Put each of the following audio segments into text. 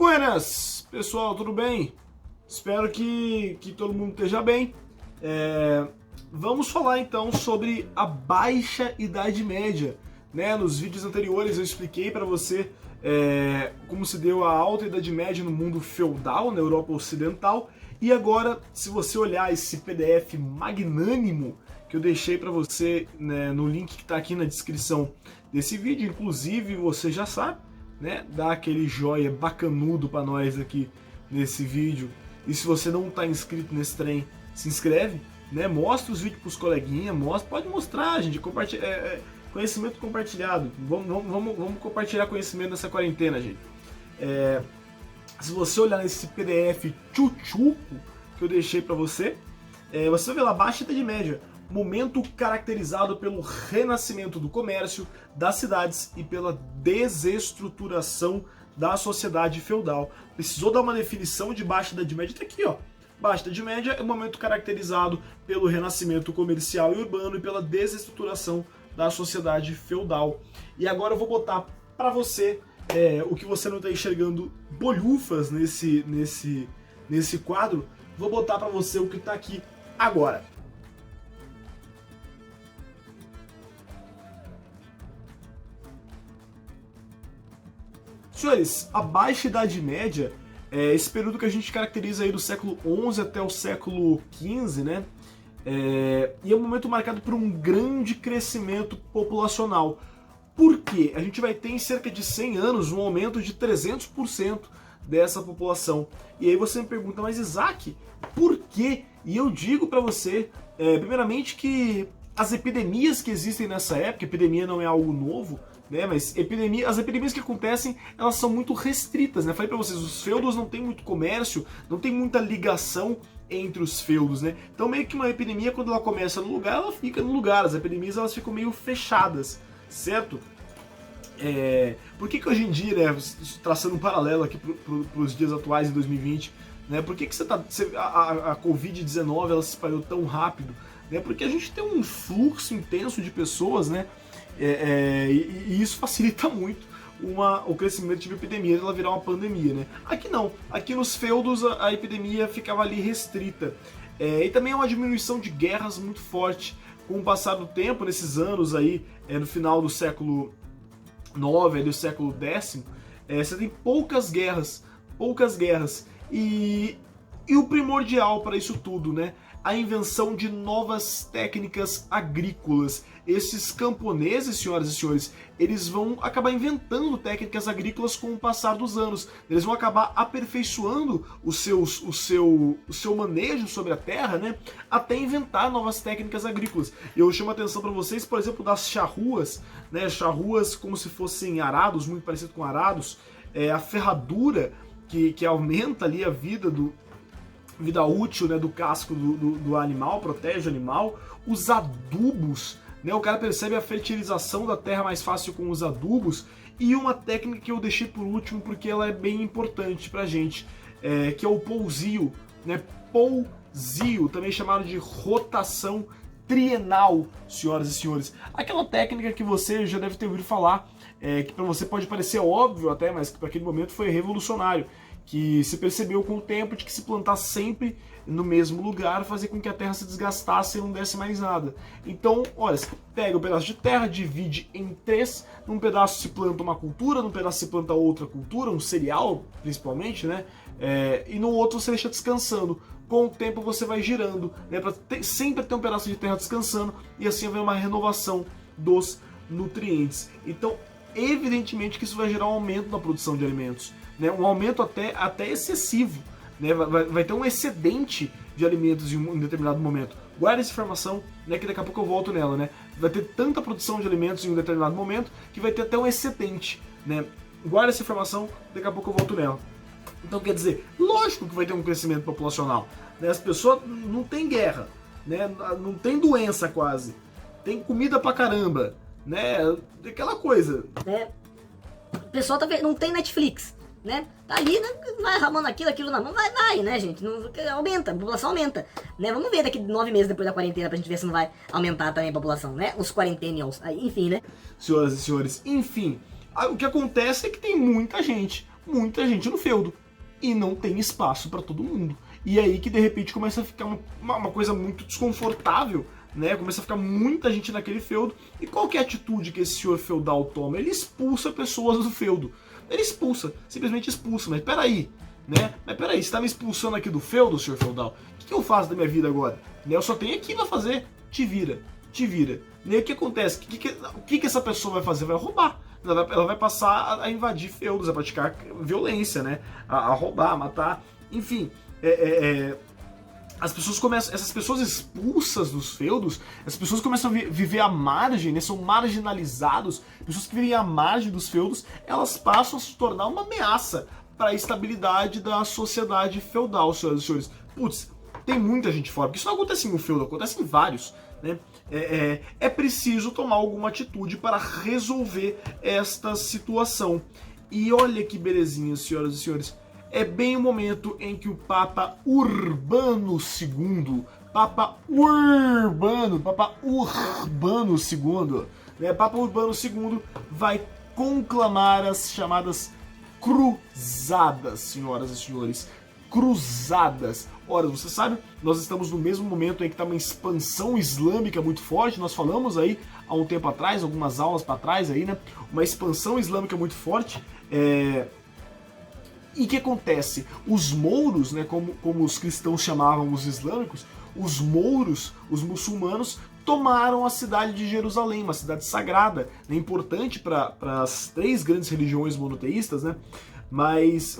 Buenas, pessoal, tudo bem? Espero que todo mundo esteja bem. Vamos falar então sobre a Baixa Idade Média. Nos vídeos anteriores eu expliquei para você como se deu a Alta Idade Média no mundo feudal, na Europa Ocidental. E agora, se você olhar esse PDF magnânimo que eu deixei para você no link que está aqui na descrição desse vídeo, inclusive você já sabe, dá aquele joia bacanudo para nós aqui nesse vídeo. E se você não está inscrito nesse trem, se inscreve, mostra os vídeos para os coleguinhas, pode mostrar, gente, conhecimento compartilhado. Vamos compartilhar conhecimento nessa quarentena, gente. Se você olhar nesse PDF tchutchuco que eu deixei para você, você vai ver lá, Baixa Idade Média, momento caracterizado pelo renascimento do comércio, das cidades e pela desestruturação da sociedade feudal. Precisou dar uma definição de Baixa Idade Média, tá aqui, ó. Baixa Idade Média é um momento caracterizado pelo renascimento comercial e urbano e pela desestruturação da sociedade feudal. E agora eu vou botar para você o que você não está enxergando bolhufas nesse quadro. Vou botar para você o que está aqui agora. Senhores, a Baixa Idade Média é esse período que a gente caracteriza aí do século XI até o século XV, e é um momento marcado por um grande crescimento populacional. Por quê? A gente vai ter em cerca de 100 anos um aumento de 300% dessa população. E aí você me pergunta, mas Isaac, por quê? E eu digo para você, primeiramente que as epidemias que existem nessa época, epidemia não é algo novo, mas as epidemias que acontecem, elas são muito restritas, Falei pra vocês, os feudos não tem muito comércio, não tem muita ligação entre os feudos, Então meio que uma epidemia, quando ela começa no lugar, ela fica no lugar. As epidemias, elas ficam meio fechadas, certo? Por que hoje em dia, traçando um paralelo aqui pros dias atuais, em 2020, por que a Covid-19 ela se espalhou tão rápido? Porque a gente tem um fluxo intenso de pessoas, e isso facilita muito o crescimento de uma epidemia, ela virar uma pandemia, Aqui não, aqui nos feudos a epidemia ficava ali restrita. E também é uma diminuição de guerras muito forte. Com o passar do tempo, nesses anos aí, no final do século IX, ali, o século X, você tem poucas guerras. E o primordial para isso tudo, a invenção de novas técnicas agrícolas. Esses camponeses, senhoras e senhores, eles vão acabar inventando técnicas agrícolas com o passar dos anos. Eles vão acabar aperfeiçoando o seu manejo sobre a terra, até inventar novas técnicas agrícolas. E eu chamo a atenção para vocês, por exemplo, das charruas, charruas como se fossem arados, muito parecido com arados, a ferradura que aumenta ali a vida útil do casco do animal, protege o animal, os adubos, o cara percebe a fertilização da terra mais fácil com os adubos, e uma técnica que eu deixei por último porque ela é bem importante pra gente, que é o pousio, pousio, também chamado de rotação trienal, senhoras e senhores. Aquela técnica que você já deve ter ouvido falar, que para você pode parecer óbvio até, mas que para aquele momento foi revolucionário, que se percebeu com o tempo de que se plantar sempre no mesmo lugar fazia com que a terra se desgastasse e não desse mais nada. Então, olha, você pega um pedaço de terra, divide em 3, num pedaço se planta uma cultura, num pedaço se planta outra cultura, um cereal principalmente, e no outro você deixa descansando. Com o tempo você vai girando, para sempre ter um pedaço de terra descansando, e assim haver uma renovação dos nutrientes. Então, evidentemente que isso vai gerar um aumento na produção de alimentos, um aumento até excessivo, vai ter um excedente de alimentos em um determinado momento. Guarda essa informação, que daqui a pouco eu volto nela, vai ter tanta produção de alimentos em um determinado momento que vai ter até um excedente, Guarda essa informação, daqui a pouco eu volto nela. Então quer dizer, lógico que vai ter um crescimento populacional, as pessoas não tem guerra, não tem doença quase, tem comida pra caramba, aquela coisa. O pessoal não tem Netflix, Tá ali, vai ramando aquilo na mão, vai, gente, não, aumenta, a população aumenta, Vamos ver daqui 9 meses depois da quarentena pra gente ver se não vai aumentar também a população, Os quarentennials, enfim, Senhoras e senhores, enfim, o que acontece é que tem muita gente muita gente no feudo. E não tem espaço para todo mundo. E aí que de repente começa a ficar uma coisa muito desconfortável, né? Começa a ficar muita gente naquele feudo. E qual que é a atitude que esse senhor feudal toma? Ele expulsa pessoas do feudo. Ele expulsa, simplesmente expulsa. Mas peraí, né? Mas peraí, você tá me expulsando aqui do feudo, senhor feudal? O que eu faço da minha vida agora? Né? Eu só tenho aqui pra fazer. Te vira, te vira. E aí o que acontece? O que essa pessoa vai fazer? Vai roubar. Ela vai passar a invadir feudos, a praticar violência, né? A roubar, a matar, enfim. As pessoas começam, essas pessoas expulsas dos feudos, as pessoas começam a viver à margem, né? São marginalizados. Pessoas que vivem à margem dos feudos, elas passam a se tornar uma ameaça para a estabilidade da sociedade feudal, senhoras e senhores. Putz, tem muita gente fora, porque isso não acontece em um feudo, acontece em vários, né? É preciso tomar alguma atitude para resolver esta situação. E olha que belezinha, senhoras e senhores. É bem o momento em que o Papa Urbano II, Papa Urbano II, né? Papa Urbano II vai conclamar as chamadas cruzadas, senhoras e senhores. Cruzadas. Ora, você sabe, nós estamos no mesmo momento em que está uma expansão islâmica muito forte. Nós falamos aí há um tempo atrás, algumas aulas para trás aí, né? Uma expansão islâmica muito forte. E o que acontece? Os mouros, né, como os cristãos chamavam os islâmicos, os mouros, os muçulmanos, tomaram a cidade de Jerusalém, uma cidade sagrada, né, importante para as três grandes religiões monoteístas, né? Mas,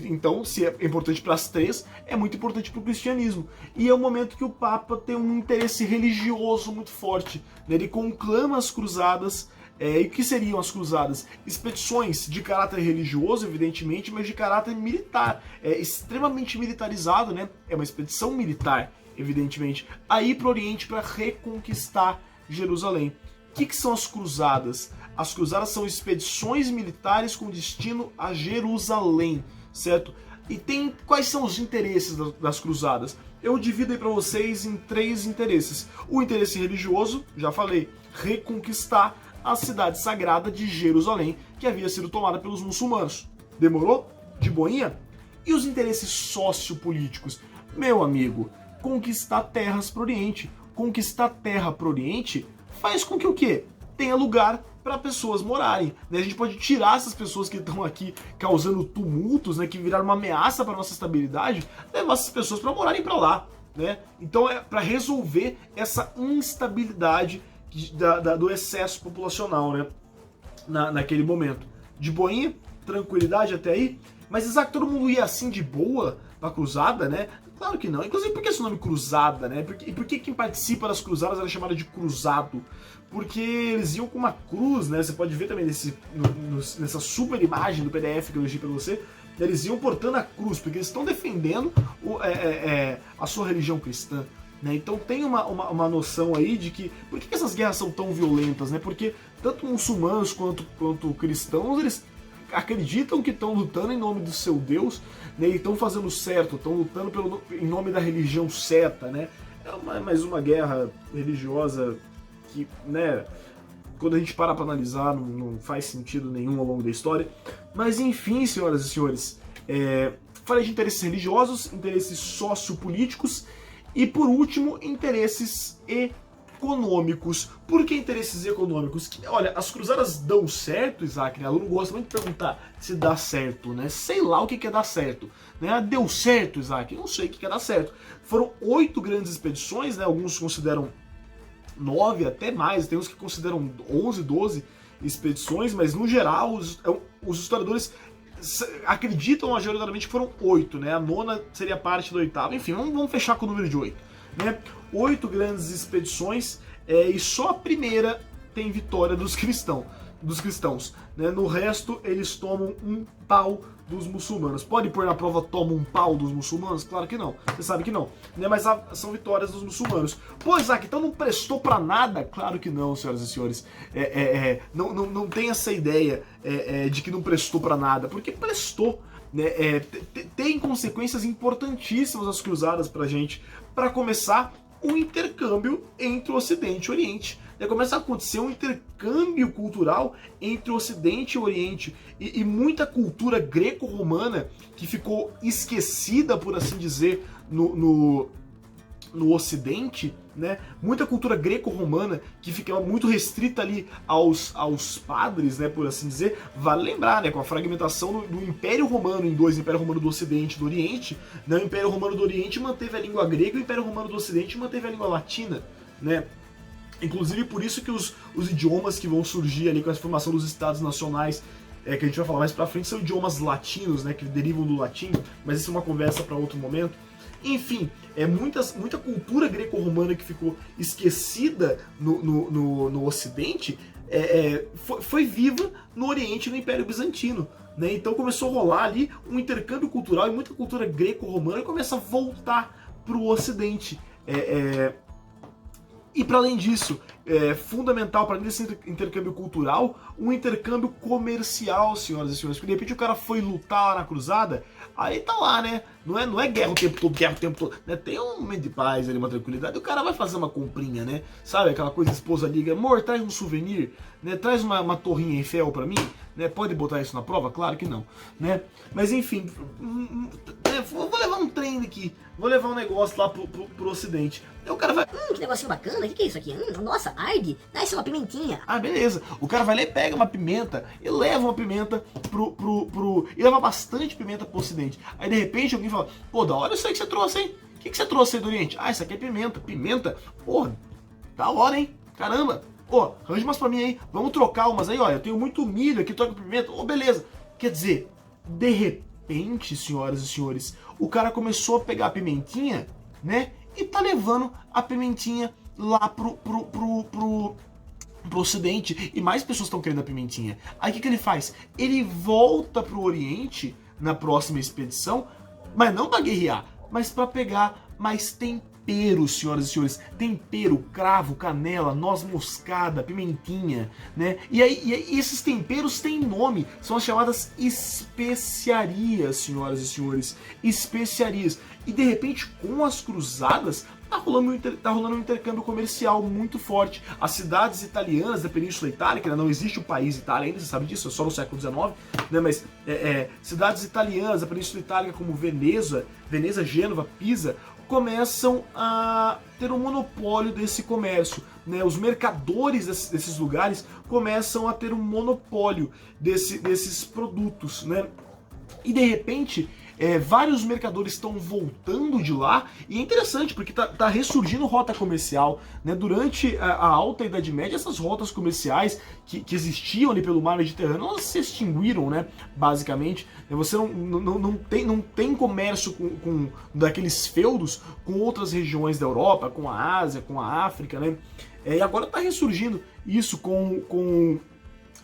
então, se é importante para as três, é muito importante para o cristianismo. E é o momento que o Papa tem um interesse religioso muito forte, né? Ele conclama as cruzadas. E o que seriam as cruzadas? Expedições de caráter religioso, evidentemente, mas de caráter militar. É extremamente militarizado, né? É uma expedição militar, evidentemente. Aí para o Oriente para reconquistar Jerusalém. O que são as cruzadas? As cruzadas são expedições militares com destino a Jerusalém, certo? E quais são os interesses das cruzadas? Eu divido aí para vocês em três interesses. O interesse religioso, já falei, reconquistar a cidade sagrada de Jerusalém, que havia sido tomada pelos muçulmanos. Demorou? De boinha? E os interesses sociopolíticos? Meu amigo, conquistar terras para o Oriente. Conquistar terra para o Oriente faz com que o quê? Tenha lugar para pessoas morarem. A gente pode tirar essas pessoas que estão aqui causando tumultos, né, que viraram uma ameaça para nossa estabilidade, levar essas pessoas para morarem para lá, né? Então é para resolver essa instabilidade do excesso populacional, né, naquele momento. De boinha, tranquilidade até aí. Mas Isaac, todo mundo ia assim de boa pra cruzada, né? Claro que não. Inclusive, por que esse nome cruzada, né? E por que quem participa das cruzadas era chamado de cruzado? Porque eles iam com uma cruz, né? Você pode ver também nessa super imagem do PDF que eu deixei pra você. Eles iam portando a cruz, porque eles estão defendendo a sua religião cristã. Né? Então tem uma noção aí de que... Por que essas guerras são tão violentas? Né? Porque tanto muçulmanos quanto cristãos, eles acreditam que estão lutando em nome do seu Deus, né? E estão fazendo certo, estão lutando em nome da religião certa, né? É mais uma guerra religiosa que, né, quando a gente para analisar, não faz sentido nenhum ao longo da história. Mas enfim, senhoras e senhores, falei de interesses religiosos, interesses sociopolíticos e, por último, interesses econômicos. Por que interesses econômicos? Olha, as cruzadas dão certo, Isaac, né? O aluno gosta muito de perguntar se dá certo, né? Sei lá o que é dar certo, né? Deu certo, Isaac? Eu não sei o que é dar certo. Foram 8 grandes expedições, né? Alguns consideram 9, até mais, tem uns que consideram 11, 12 expedições, mas no geral os historiadores acreditam majoritariamente que foram 8, né? A 9ª seria parte da 8ª, enfim, vamos fechar com o número de 8, né? 8 grandes expedições, e só a primeira tem vitória dos cristãos, né? No resto eles tomam um pau dos muçulmanos. Pode pôr na prova toma um pau dos muçulmanos? Claro que não, você sabe que não, né? Mas são vitórias dos muçulmanos. Pô, Isaac, então não prestou pra nada? Claro que não, senhoras e senhores. Não tem essa ideia de que não prestou pra nada, porque prestou, né? Tem consequências importantíssimas as cruzadas pra gente. Para começar, um intercâmbio entre o Ocidente e o Oriente. Começa a acontecer um intercâmbio cultural entre o Ocidente e o Oriente. E muita cultura greco-romana que ficou esquecida, por assim dizer, no Ocidente, né? Muita cultura greco-romana que ficava muito restrita ali aos padres, né, por assim dizer. Vale lembrar, né, com a fragmentação do Império Romano em dois, o Império Romano do Ocidente e do Oriente, né, o Império Romano do Oriente manteve a língua grega e o Império Romano do Ocidente manteve a língua latina, né? Inclusive por isso que os idiomas que vão surgir ali com a formação dos estados nacionais, que a gente vai falar mais pra frente, são idiomas latinos, né, que derivam do latim, mas isso é uma conversa para outro momento. Enfim, muita cultura greco-romana que ficou esquecida no Ocidente foi viva no Oriente e no Império Bizantino. Né? Então começou a rolar ali um intercâmbio cultural e muita cultura greco-romana começa a voltar para o Ocidente. E para além disso, é fundamental, para além desse intercâmbio cultural, um intercâmbio comercial, senhoras e senhores. Porque de repente o cara foi lutar lá na cruzada, aí tá lá, né? Não é guerra o tempo todo, né? Tem um momento de paz ali, uma tranquilidade, e o cara vai fazer uma comprinha, né? Sabe aquela coisa, a esposa liga, amor, traz um souvenir, né? Traz uma torrinha Eiffel pra mim, né? Pode botar isso na prova? Claro que não, né? Mas enfim, vou levar um trem aqui, vou levar um negócio lá pro Ocidente. Aí o cara vai... que negocinho bacana, o que é isso aqui? Nossa, arde, isso é uma pimentinha. Ah, beleza. O cara vai lá e pega uma pimenta e leva uma pimenta e leva bastante pimenta pro Ocidente. Aí de repente alguém fala, pô, da hora isso aí que você trouxe, hein? O que você trouxe aí do Oriente? Ah, isso aqui é pimenta. Pimenta? Porra, da hora, hein? Caramba. Pô, arranja umas pra mim aí. Vamos trocar umas aí, olha. Eu tenho muito milho aqui, troca pimenta. Ô, beleza. Quer dizer, de repente, senhoras e senhores, o cara começou a pegar a pimentinha, né? E tá levando a pimentinha lá pro Ocidente. E mais pessoas estão querendo a pimentinha. Aí o que ele faz? Ele volta pro Oriente na próxima expedição, mas não pra guerrear, mas pra pegar mais tempero, senhoras e senhores. Tempero, cravo, canela, noz moscada, pimentinha, né? E esses temperos têm nome, são as chamadas especiarias, senhoras e senhores. Especiarias. E de repente, com as cruzadas, tá rolando um intercâmbio comercial muito forte. As cidades italianas da Península Itálica, né? Não existe o país Itália ainda, você sabe disso, é só no século XIX, né? Mas cidades italianas da Península Itálica como Veneza, Gênova, Pisa, começam a ter um monopólio desse comércio. Né? Os mercadores desses lugares começam a ter um monopólio desses produtos. Né? E de repente, vários mercadores estão voltando de lá, e é interessante porque tá ressurgindo rota comercial, né? Durante a Alta Idade Média, essas rotas comerciais que existiam ali pelo mar Mediterrâneo, elas se extinguiram, né? Basicamente, você não tem comércio com daqueles feudos com outras regiões da Europa, com a Ásia, com a África, né? E agora tá ressurgindo isso com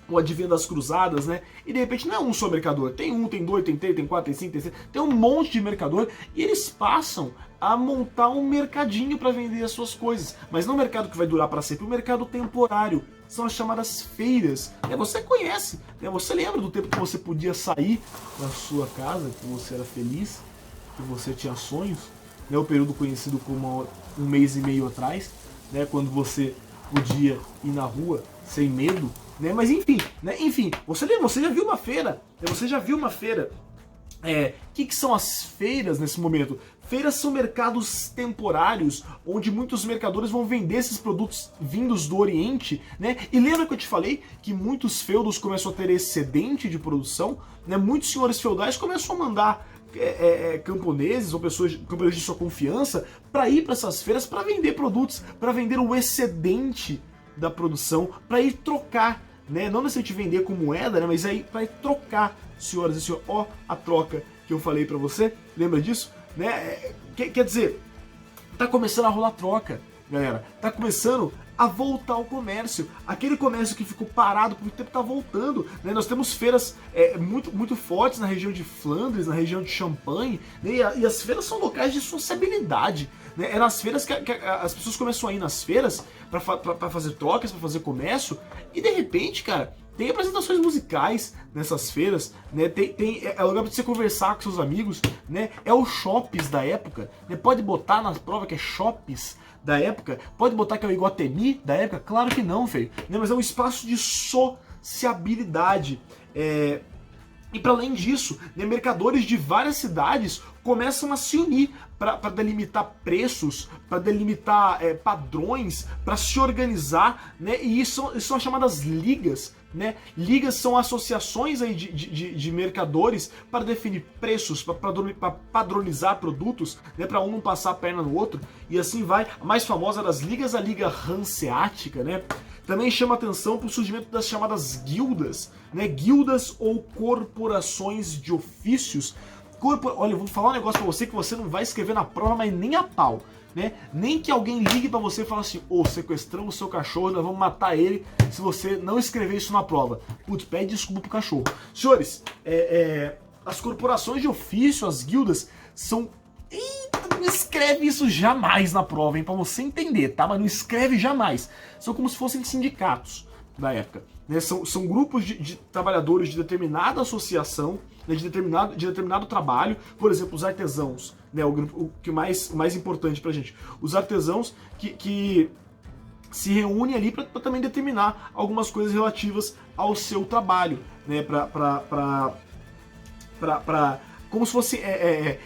o advento das cruzadas, né? E de repente não é um só mercador, tem um, tem dois, tem três, tem quatro, tem cinco, tem seis, tem um monte de mercador, e eles passam a montar um mercadinho para vender as suas coisas. Mas não um mercado que vai durar para sempre, um mercado temporário. São as chamadas feiras. Você conhece, né? Você lembra do tempo que você podia sair da sua casa, que você era feliz, que você tinha sonhos, né? O período conhecido como um mês e meio atrás, né? Quando você podia ir na rua sem medo, né? Mas enfim, né? Você já viu uma feira, né? Você já viu uma feira. Que são as feiras nesse momento? Feiras são mercados temporários, onde muitos mercadores vão vender esses produtos vindos do Oriente, né? E lembra que eu te falei que muitos feudos começam a ter excedente de produção, né? Muitos senhores feudais começam a mandar camponeses ou camponeses de sua confiança para ir para essas feiras para vender produtos, para vender o excedente da produção, para ir trocar, né? Não necessariamente vender com moeda, né? Mas aí para ir trocar, senhoras e senhores. Ó, a troca que eu falei para você, lembra disso? Né? Quer dizer, tá começando a rolar troca, galera. Tá começando a voltar ao comércio. Aquele comércio que ficou parado por muito tempo tá voltando, né? Nós temos feiras muito fortes na região de Flandres, na região de Champagne, né? E as feiras são locais de sociabilidade, né? É nas feiras que as pessoas começam a ir nas feiras para fazer trocas, para fazer comércio, e de repente, cara, Tem apresentações musicais nessas feiras, né? É lugar para você conversar com seus amigos, né? É o Shoppes da época, né? Pode botar na prova que é Shoppes da época, pode botar que é o Iguatemi da época, claro que não, feio, né? Mas é um espaço de sociabilidade. E para além disso, né, mercadores de várias cidades começam a se unir para delimitar preços, para delimitar padrões, para se organizar, né? E isso são as chamadas ligas, né? Ligas são associações aí de mercadores para definir preços, para padronizar produtos, né? Para um não passar a perna no outro, e assim vai. A mais famosa das ligas, a Liga Hanseática, né? Também chama atenção para o surgimento das chamadas guildas, né? Guildas ou corporações de ofícios. Olha, eu vou falar um negócio para você que você não vai escrever na prova, mas nem a pau, né? Nem que alguém ligue para você e fale assim: ô, sequestramos o seu cachorro, nós vamos matar ele se você não escrever isso na prova. Putz, pede desculpa pro cachorro. Senhores, as corporações de ofício, as guildas, são... Não escreve isso jamais na prova, hein? Pra você entender, tá? Mas não escreve jamais. São como se fossem sindicatos da época, né? São grupos de trabalhadores de determinada associação, né? de determinado trabalho. Por exemplo, os artesãos, né? O mais importante pra gente. Os artesãos que se reúnem ali para também determinar algumas coisas relativas ao seu trabalho, né? Como se fosse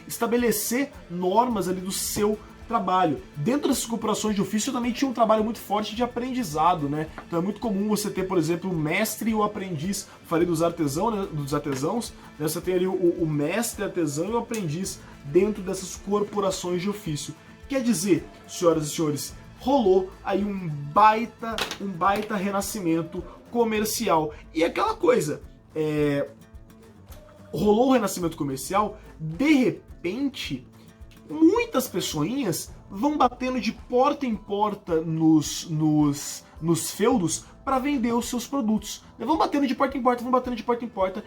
estabelecer normas ali do seu trabalho. Dentro dessas corporações de ofício também tinha um trabalho muito forte de aprendizado, né? Então é muito comum você ter, por exemplo, o mestre e o aprendiz. Falei dos artesãos, né? Você tem ali o mestre artesão e o aprendiz dentro dessas corporações de ofício. Quer dizer, senhoras e senhores, rolou aí um baita renascimento comercial. E aquela coisa, rolou o renascimento comercial, de repente, muitas pessoinhas vão batendo de porta em porta nos feudos para vender os seus produtos. Vão batendo de porta em porta,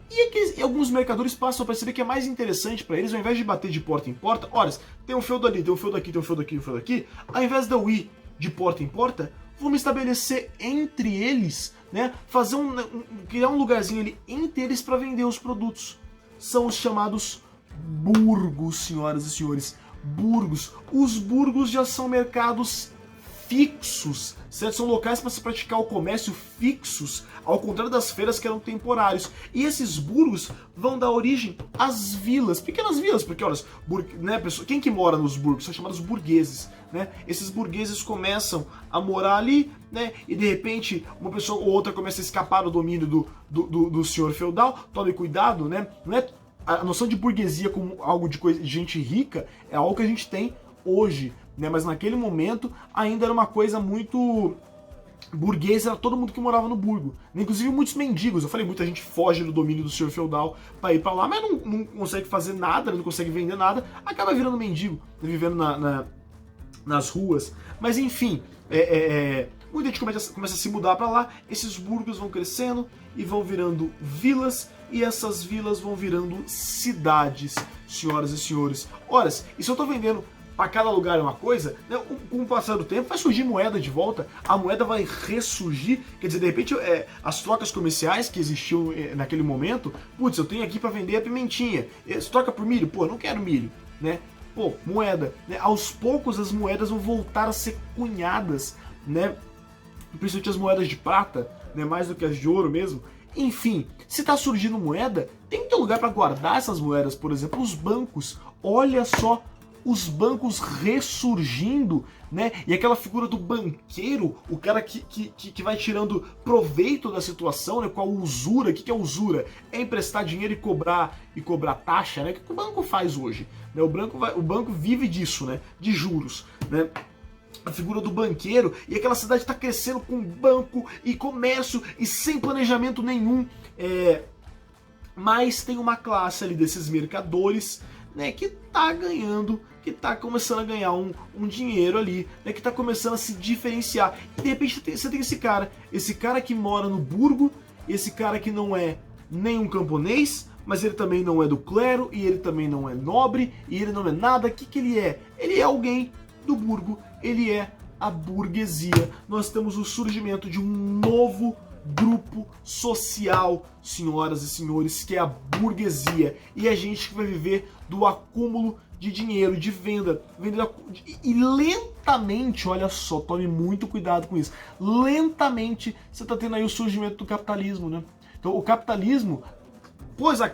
e alguns mercadores passam a perceber que é mais interessante para eles, ao invés de bater de porta em porta, olha, tem um feudo ali, tem um feudo aqui, tem um feudo aqui, tem um feudo aqui, ao invés de eu ir de porta em porta, vamos estabelecer entre eles, né, criar um lugarzinho ali entre eles para vender os produtos. São os chamados burgos, senhoras e senhores. Burgos. Os burgos já são mercados fixos, certo? São locais para se praticar o comércio fixos, ao contrário das feiras que eram temporários. E esses burgos vão dar origem às vilas, pequenas vilas, porque olha, né, quem que mora nos burgos? São chamados burgueses, né? Esses burgueses começam a morar ali, né? E de repente uma pessoa ou outra começa a escapar do domínio do senhor feudal. Tome cuidado, né? Não é a noção de burguesia como algo de gente rica, é algo que a gente tem hoje, né? Mas naquele momento ainda era uma coisa muito burguesa, era todo mundo que morava no burgo, inclusive muitos mendigos. Eu falei, muita gente foge do domínio do senhor feudal para ir para lá, mas não consegue fazer nada, não consegue vender nada, acaba virando mendigo, vivendo nas ruas. Mas enfim, muita gente começa a se mudar para lá, esses burgos vão crescendo e vão virando vilas, e essas vilas vão virando cidades, senhoras e senhores. Ora, e se eu tô vendendo para cada lugar uma coisa, né, com o passar do tempo vai surgir moeda de volta, a moeda vai ressurgir, quer dizer, de repente as trocas comerciais que existiam naquele momento, putz, eu tenho aqui para vender a pimentinha, você troca por milho? Pô, eu não quero milho, né? Pô, moeda, né? Aos poucos as moedas vão voltar a ser cunhadas, né? Principalmente as moedas de prata, né? Mais do que as de ouro mesmo. Enfim, se está surgindo moeda, tem que ter lugar para guardar essas moedas. Por exemplo, os bancos. Olha só, os bancos ressurgindo, né? E aquela figura do banqueiro, o cara que vai tirando proveito da situação, né? Com a usura. O que é usura? É emprestar dinheiro e cobrar taxa, né? O que o banco faz hoje? Né? O banco vive disso, né? De juros, né? A figura do banqueiro, e aquela cidade está crescendo com banco e comércio e sem planejamento nenhum. Mas tem uma classe ali desses mercadores, né, que está ganhando, que está começando a ganhar um dinheiro ali, né, que está começando a se diferenciar. E de repente você tem esse cara que mora no burgo, esse cara que não é nenhum camponês, mas ele também não é do clero, e ele também não é nobre, e ele não é nada. O que ele é? Ele é alguém do burgo, ele é a burguesia. Nós temos o surgimento de um novo grupo social, senhoras e senhores, que é a burguesia. E a gente que vai viver do acúmulo de dinheiro, de venda. E lentamente, olha só, tome muito cuidado com isso. Lentamente você está tendo aí o surgimento do capitalismo, né? Então o capitalismo...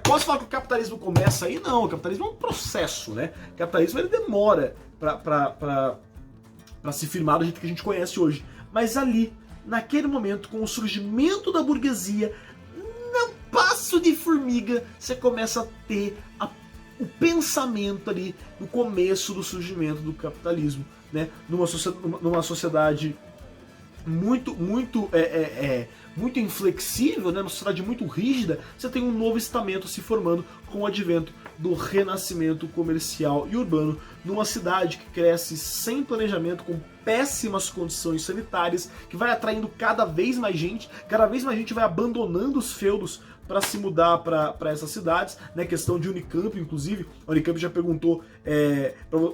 posso falar que o capitalismo começa aí? Não, o capitalismo é um processo, né? O capitalismo ele demora para se firmar do jeito que a gente conhece hoje. Mas ali, naquele momento, com o surgimento da burguesia, no passo de formiga, você começa a ter o pensamento ali no começo do surgimento do capitalismo, né? Numa sociedade muito inflexível, né? Uma sociedade muito rígida, você tem um novo estamento se formando com o advento do renascimento comercial e urbano numa cidade que cresce sem planejamento, com péssimas condições sanitárias, que vai atraindo cada vez mais gente vai abandonando os feudos para se mudar para essas cidades, né? Questão de Unicamp, inclusive, a Unicamp já perguntou,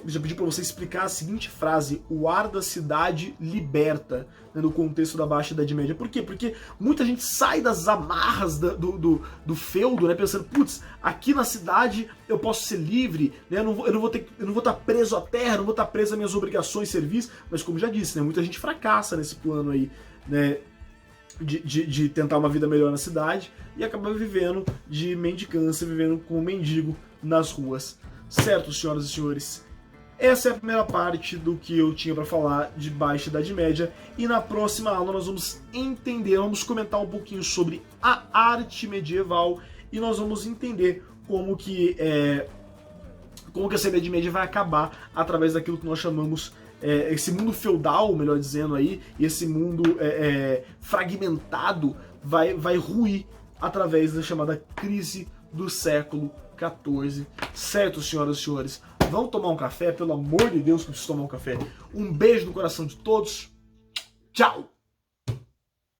já pediu para você explicar a seguinte frase: o ar da cidade liberta, né, no contexto da Baixa Idade Média. Por quê? Porque muita gente sai das amarras do feudo, né, pensando, putz, aqui na cidade eu posso ser livre, né, eu não vou estar preso à terra, não vou estar preso às minhas obrigações, serviço, mas como já disse, né, muita gente fracassa nesse plano aí, né, de tentar uma vida melhor na cidade e acaba vivendo de mendicância, vivendo como mendigo nas ruas. Certo, senhoras e senhores? Essa é a primeira parte do que eu tinha para falar de Baixa Idade Média, e na próxima aula nós vamos vamos comentar um pouquinho sobre a arte medieval e nós vamos entender como que essa Idade Média vai acabar através daquilo que nós chamamos esse mundo feudal, melhor dizendo aí, e esse mundo fragmentado vai ruir através da chamada crise do século XIV. Certo, senhoras e senhores? Vamos tomar um café? Pelo amor de Deus, que eu preciso tomar um café. Um beijo no coração de todos. Tchau!